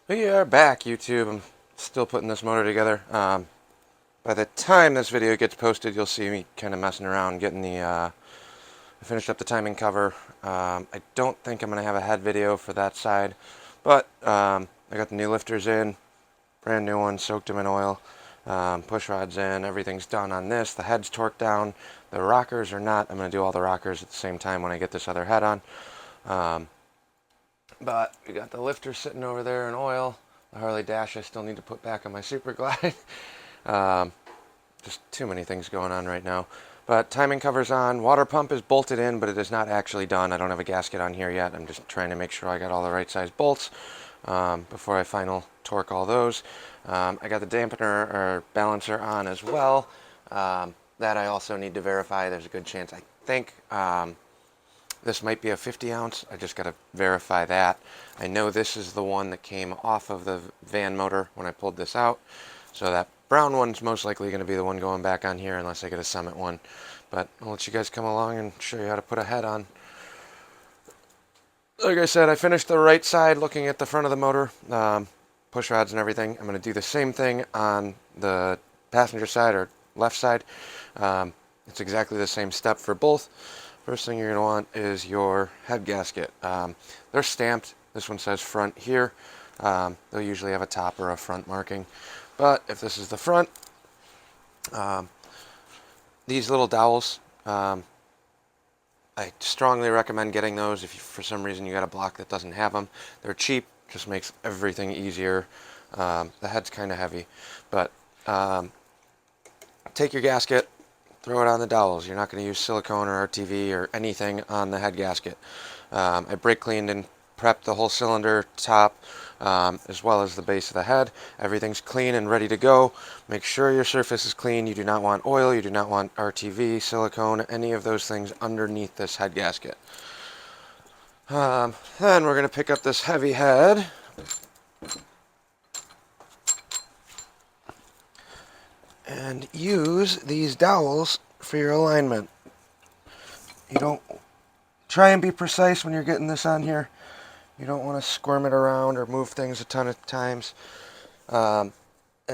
We are back, YouTube. I'm still putting this motor together. By the time this video gets posted, you'll see me kind of messing around, getting I finished up the timing cover. I don't think I'm going to have a head video for that side, but I got the new lifters in, brand new ones, soaked them in oil, push rods in, everything's done on this. The head's torqued down, the rockers are not. I'm going to do all the rockers at the same time when I get this other head on. But we got the lifter sitting over there in oil. The Harley Dash I still need to put back on my Super Glide. Just too many things going on right now. But timing cover's on. Water pump is bolted in, but it is not actually done. I don't have a gasket on here yet. I'm just trying to make sure I got all the right size bolts before I final torque all those. I got the dampener or balancer on as well. That I also need to verify. There's a good chance. I think this might be a 50 ounce. I just got to verify that. I know this is the one that came off of the van motor when I pulled this out. So that brown one's most likely going to be the one going back on here unless I get a Summit one. But I'll let you guys come along and show you how to put a head on. Like I said, I finished the right side looking at the front of the motor, push rods and everything. I'm going to do the same thing on the passenger side or left side. It's exactly the same step for both. First thing you're going to want is your head gasket. They're stamped. This one says front here. They'll usually have a top or a front marking. But if this is the front, these little dowels, I strongly recommend getting those if you, for some reason you got a block that doesn't have them. They're cheap, just makes everything easier. The head's kind of heavy. But take your gasket, throw it on the dowels. You're not going to use silicone or RTV or anything on the head gasket. I brake cleaned and prepped the whole cylinder top as well as the base of the head. Everything's clean and ready to go. Make sure your surface is clean. You do not want oil. You do not want RTV, silicone, any of those things underneath this head gasket. Then we're going to pick up this heavy head. And use these dowels for your alignment. You don't try and be precise when you're getting this on here. You don't want to squirm it around or move things a ton of times and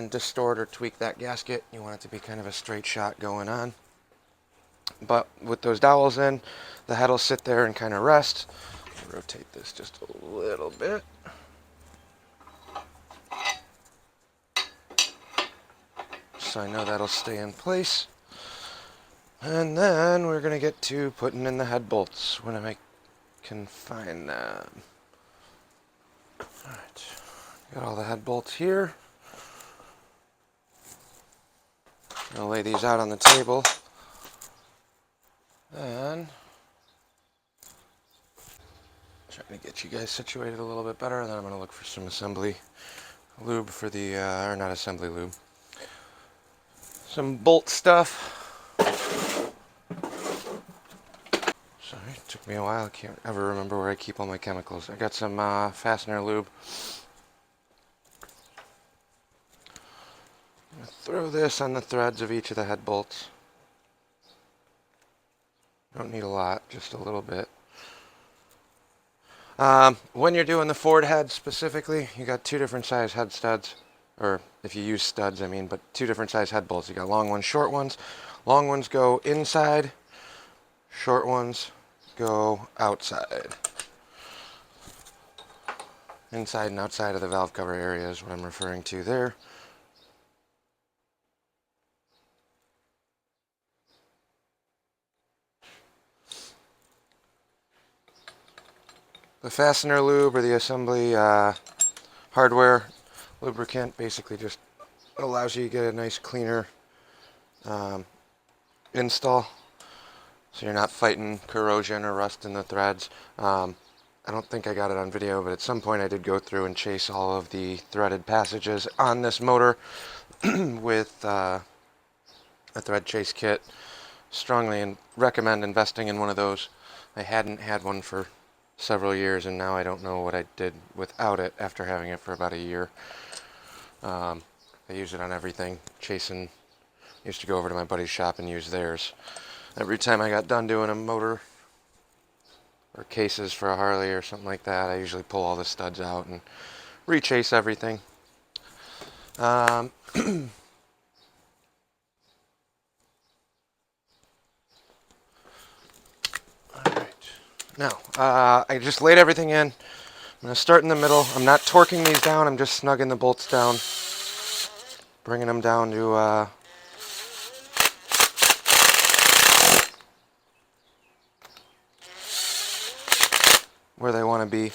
distort or tweak that gasket. You want it to be kind of a straight shot going on. But with those dowels in, the head will sit there and kind of rest. I'll rotate this just a little bit. So I know that'll stay in place. And then we're going to get to putting in the head bolts when I can find them. Alright, got all the head bolts here. I'll lay these out on the table. And trying to get you guys situated a little bit better. And then I'm going to look for some assembly lube for the, or not assembly lube. Some bolt stuff. Sorry, it took me a while. I can't ever remember where I keep all my chemicals. I got some fastener lube. I'm going to throw this on the threads of each of the head bolts. Don't need a lot, just a little bit. When you're doing the Ford head specifically, you got two different size head studs. Or if you use studs, I mean, but two different size head bolts. You got long ones, short ones. Long ones go inside, short ones go outside. Inside and outside of the valve cover area is what I'm referring to there. The fastener lube or the assembly hardware lubricant basically just allows you to get a nice cleaner install, so you're not fighting corrosion or rust in the threads. I don't think I got it on video, but at some point I did go through and chase all of the threaded passages on this motor with a thread chase kit. Strongly recommend investing in one of those. I hadn't had one for several years, and now I don't know what I did without it after having it for about a year. I use it on everything. Chasing, used to go over to my buddy's shop and use theirs. Every time I got done doing a motor or cases for a Harley or something like that, I usually pull all the studs out and rechase everything. All right. Now, I just laid everything in. I'm going to start in the middle. I'm not torquing these down. I'm just snugging the bolts down, bringing them down to where they want to be.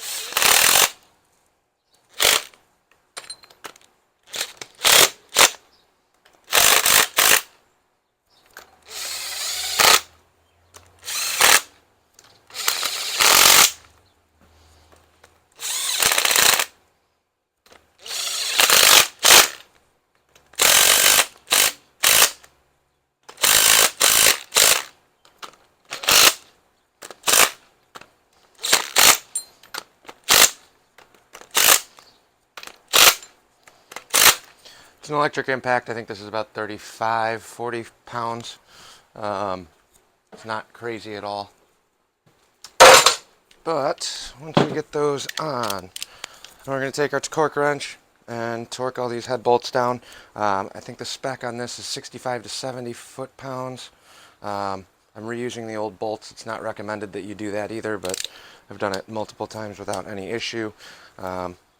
It's an electric impact. I think this is about 35, 40 pounds. It's not crazy at all. But once we get those on, we're going to take our torque wrench and torque all these head bolts down. I think the spec on this is 65 to 70 foot-pounds. I'm reusing the old bolts. It's not recommended that you do that either, but I've done it multiple times without any issue.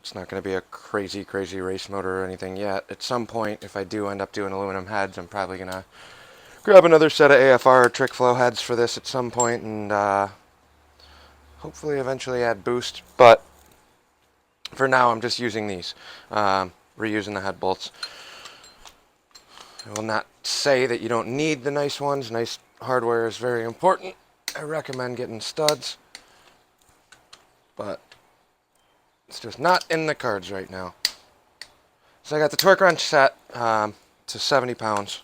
It's not going to be a crazy, crazy race motor or anything yet. At some point, if I do end up doing aluminum heads, I'm probably going to grab another set of AFR or trick flow heads for this at some point and hopefully eventually add boost. But for now, I'm just using these, reusing the head bolts. I will not say that you don't need the nice ones. Nice hardware is very important. I recommend getting studs, but it's just not in the cards right now. So I got the torque wrench set to 70 pounds.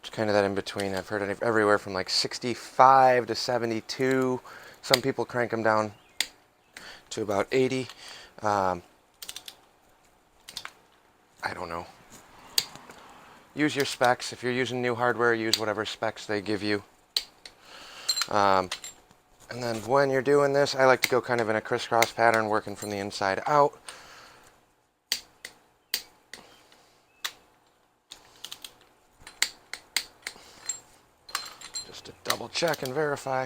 It's kind of that in between. I've heard it everywhere from like 65 to 72. Some people crank them down to about 80. I don't know. Use your specs. If you're using new hardware, use whatever specs they give you. And then when you're doing this, I like to go kind of in a crisscross pattern, working from the inside out. Just to double check and verify.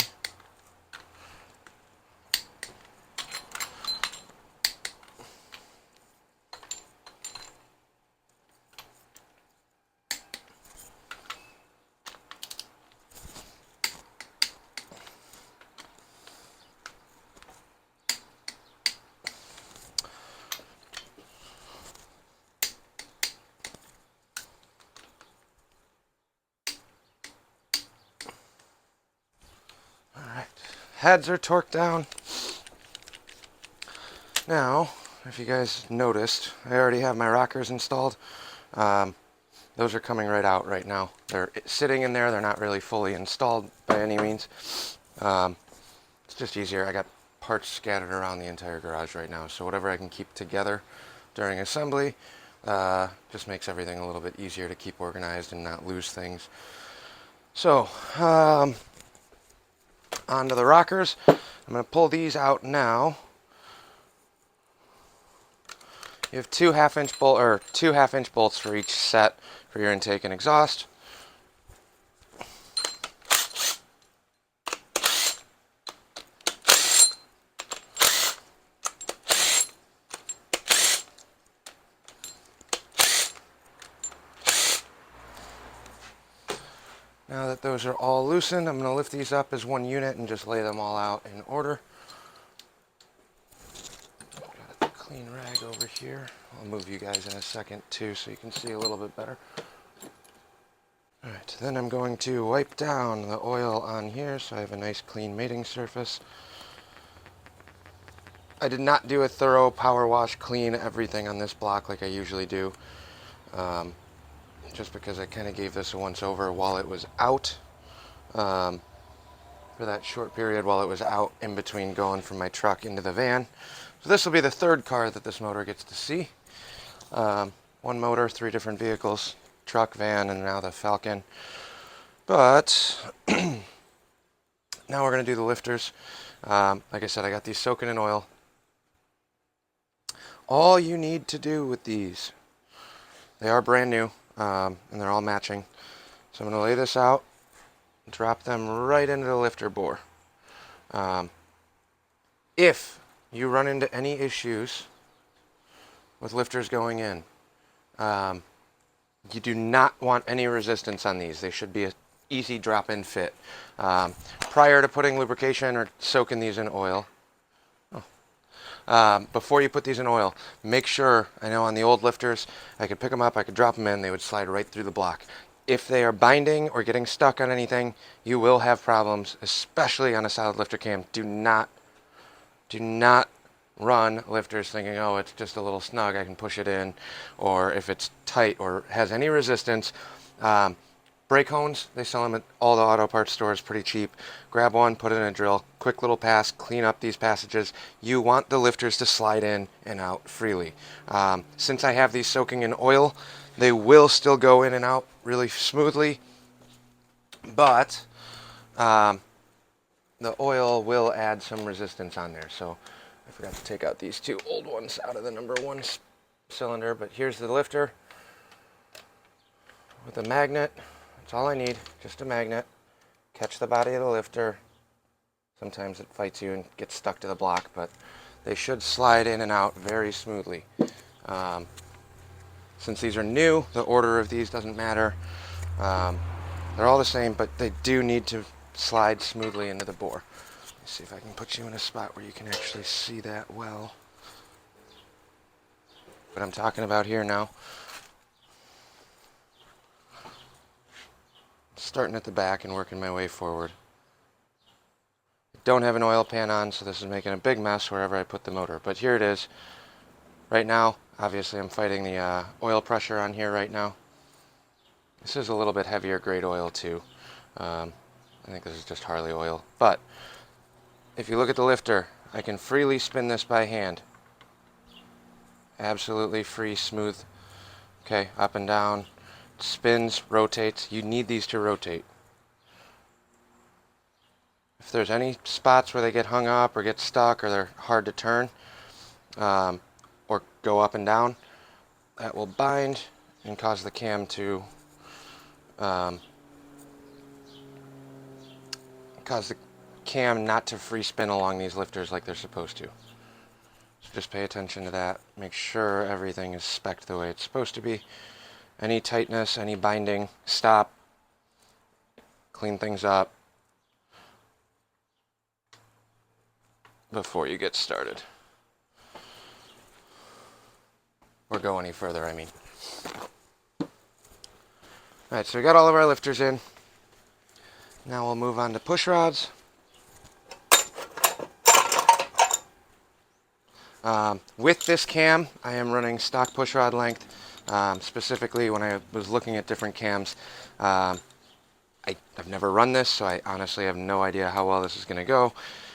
Heads are torqued down. Now, if you guys noticed, I already have my rockers installed. Those are coming right out right now. They're sitting in there. They're not really fully installed by any means. It's just easier. I got parts scattered around the entire garage right now, so whatever I can keep together during assembly just makes everything a little bit easier to keep organized and not lose things. So, onto the rockers. I'm going to pull these out now. You have two half-inch bolts for each set for your intake and exhaust. Now that those are all loosened, I'm going to lift these up as one unit and just lay them all out in order. Got a clean rag over here. I'll move you guys in a second too so you can see a little bit better. Alright, then I'm going to wipe down the oil on here so I have a nice clean mating surface. I did not do a thorough power wash, clean everything on this block like I usually do. Just because I kind of gave this a once over while it was out. For that short period while it was out in between going from my truck into the van. So this will be the third car that this motor gets to see. One motor, 3 different vehicles, truck, van, and now the Falcon. But now we're going to do the lifters. Like I said, I got these soaking in oil. All you need to do with these, they are brand new, and they're all matching. So I'm going to lay this out, drop them right into the lifter bore. If you run into any issues with lifters going in, you do not want any resistance on these. They should be an easy drop-in fit. Prior to putting lubrication or soaking these in oil, before you put these in oil, make sure, I know on the old lifters, I could pick them up, I could drop them in, they would slide right through the block. If they are binding or getting stuck on anything, you will have problems, especially on a solid lifter cam. Do not run lifters thinking, oh, it's just a little snug, I can push it in, or if it's tight or has any resistance. Brake hones, they sell them at all the auto parts stores pretty cheap. Grab one, put it in a drill, quick little pass, clean up these passages. You want the lifters to slide in and out freely. Since I have these soaking in oil, they will still go in and out really smoothly, but the oil will add some resistance on there. So I forgot to take out these two old ones out of the number one cylinder, but here's the lifter with a magnet. That's all I need, just a magnet. Catch the body of the lifter. Sometimes it fights you and gets stuck to the block, but they should slide in and out very smoothly. Since these are new, the order of these doesn't matter. They're all the same, but they do need to slide smoothly into the bore. Let me see if I can put you in a spot where you can actually see that well. What I'm talking about here now. Starting at the back and working my way forward. Don't have an oil pan on, so this is making a big mess wherever I put the motor. But here it is. Right now, obviously I'm fighting the oil pressure on here right now. This is a little bit heavier grade oil too. I think this is just Harley oil. But if you look at the lifter, I can freely spin this by hand. Absolutely free, smooth. Okay, up and down. Spins, rotates. You need these to rotate. If there's any spots where they get hung up or get stuck or they're hard to turn or go up and down, that will bind and cause the cam to not to free spin along these lifters like they're supposed to. So just pay attention to that. Make sure everything is spec'd the way it's supposed to be. Any tightness, any binding, stop, clean things up before you get started. Or go any further, I mean. Alright, so we got all of our lifters in. Now we'll move on to push rods. With this cam, I am running stock push rod length. Specifically, when I was looking at different cams, I've never run this, so I honestly have no idea how well this is going to go.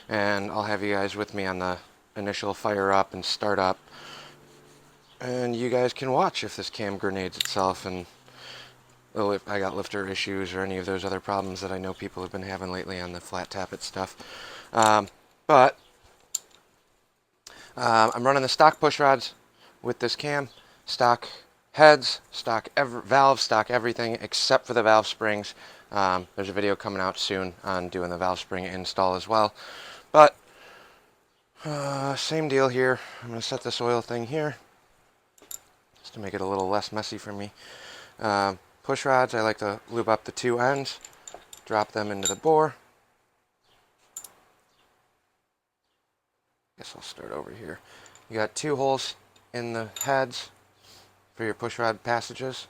And I'll have you guys with me on the initial fire up and start up. And you guys can watch if this cam grenades itself and if I got lifter issues or any of those other problems that I know people have been having lately on the flat tappet stuff. But I'm running the stock push rods with this cam. Stock heads, stock valves, stock everything except for the valve springs. There's a video coming out soon on doing the valve spring install as well. But same deal here. I'm going to set this oil thing here just to make it a little less messy for me. Push rods, I like to lube up the two ends, drop them into the bore. Guess I'll start over here. You got two holes in the heads for your push rod passages.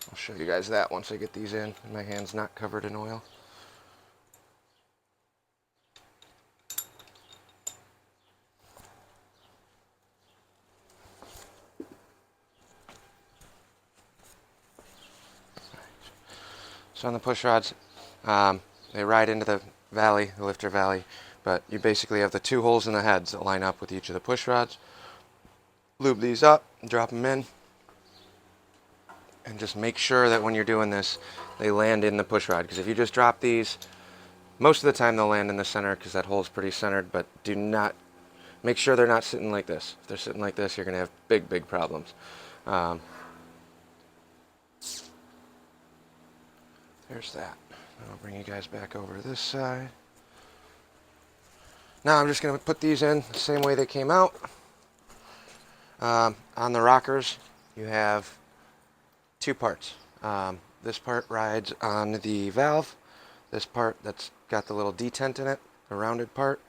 I'll show you guys that once I get these in and my hand's not covered in oil. So on the push rods, they ride into the valley, the lifter valley, but you basically have the two holes in the heads that line up with each of the push rods. Lube these up, drop them in, and just make sure that when you're doing this, they land in the push rod, because if you just drop these, Most of the time they'll land in the center because that hole's pretty centered, but do not, make sure they're not sitting like this. If they're sitting like this, you're going to have big, big problems. There's that. I'll bring you guys back over to this side. Now I'm just going to put these in the same way they came out. On the rockers, you have two parts. This part rides on the valve. This part that's got the little detent in it, the rounded part,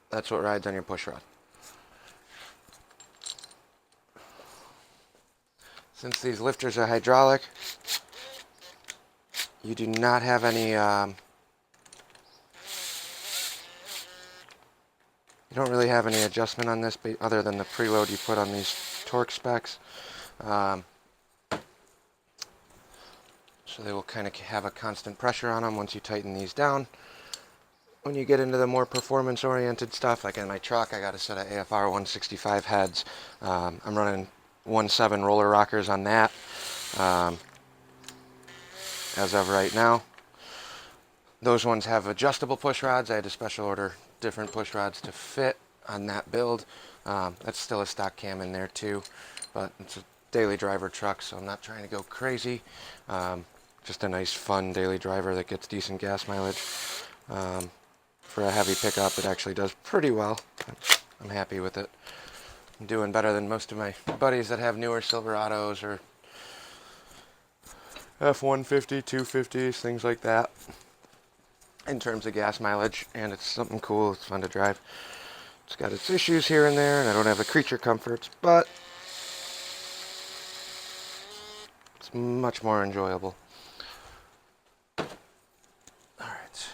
that's what rides on your push rod. Since these lifters are hydraulic, you do not have any, you don't really have any adjustment on this other than the preload you put on these torque specs. So they will kind of have a constant pressure on them once you tighten these down. When you get into the more performance-oriented stuff, like in my truck, I got a set of AFR 165 heads. I'm running 1.7 roller rockers on that as of right now. Those ones have adjustable push rods. I had to special order different push rods to fit on that build. That's still a stock cam in there too, but it's a daily driver truck, so I'm not trying to go crazy. Just a nice, fun daily driver that gets decent gas mileage. For a heavy pickup, it actually does pretty well. I'm happy with it. I'm doing better than most of my buddies that have newer Silverados or F-150, 250s, things like that, in terms of gas mileage, and it's something cool. It's fun to drive. It's got its issues here and there, and I don't have the creature comforts, but it's much more enjoyable. Alright.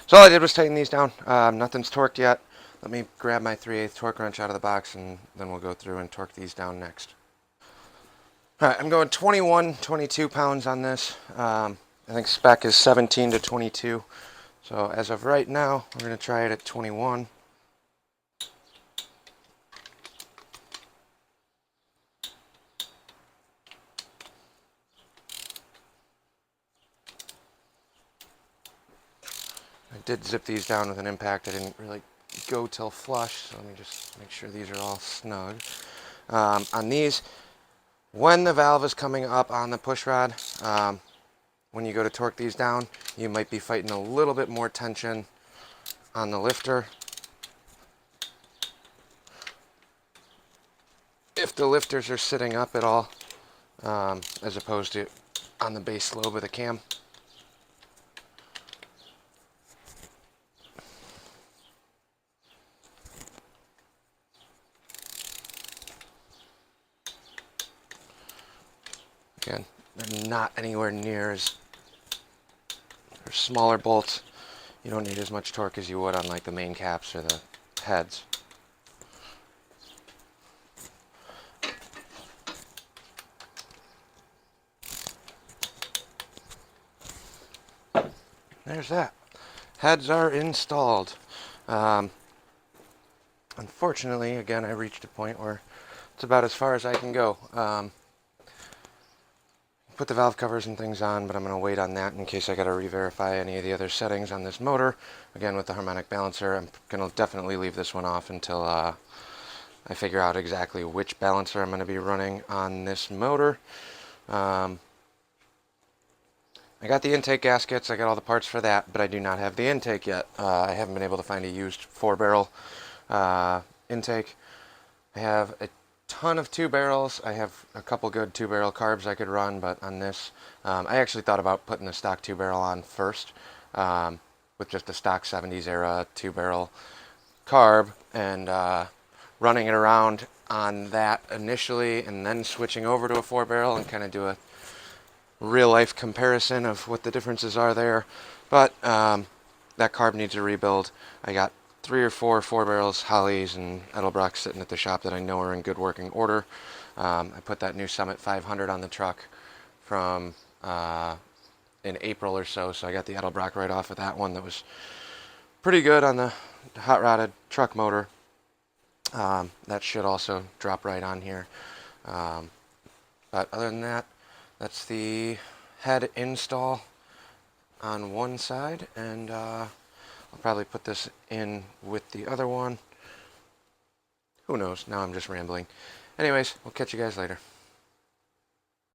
So all I did was tighten these down. Nothing's torqued yet. Let me grab my 3/8 torque wrench out of the box, and then we'll go through and torque these down next. Alright, I'm going 21, 22 pounds on this. I think spec is 17 to 22. So as of right now, we're going to try it at 21. I did zip these down with an impact. I didn't really go till flush, so let me just make sure these are all snug. On these, when the valve is coming up on the push rod, when you go to torque these down, you might be fighting a little bit more tension on the lifter. If the lifters are sitting up at all, as opposed to on the base lobe of the cam. Again, they're not anywhere near as, they're smaller bolts. You don't need as much torque as you would on like the main caps or the heads. There's that. Heads are installed. Unfortunately, again, I reached a point where it's about as far as I can go. Put the valve covers and things on, but I'm going to wait on that in case I got to re-verify any of the other settings on this motor. Again, with the harmonic balancer, I'm going to definitely leave this one off until I figure out exactly which balancer I'm going to be running on this motor. I got the intake gaskets, I got all the parts for that, but I do not have the intake yet. I haven't been able to find a used 4-barrel intake. I have a ton of 2 barrels. I have a couple good 2-barrel carbs I could run, but on this, I actually thought about putting the stock 2-barrel on first, with just a stock 70s era 2-barrel carb, and running it around on that initially, and then switching over to a 4-barrel and kind of do a real-life comparison of what the differences are there. But that carb needs a rebuild. I got 3 or 4 4-barrels, Hollies, and Edelbrock sitting at the shop that I know are in good working order. I put that new Summit 500 on the truck from in April or so, so I got the Edelbrock right off of that one. That was pretty good on the hot-rodded truck motor. That should also drop right on here. But other than that, that's the head install on one side, and I'll probably put this in with the other one. Who knows? Now I'm just rambling. Anyways, we'll catch you guys later.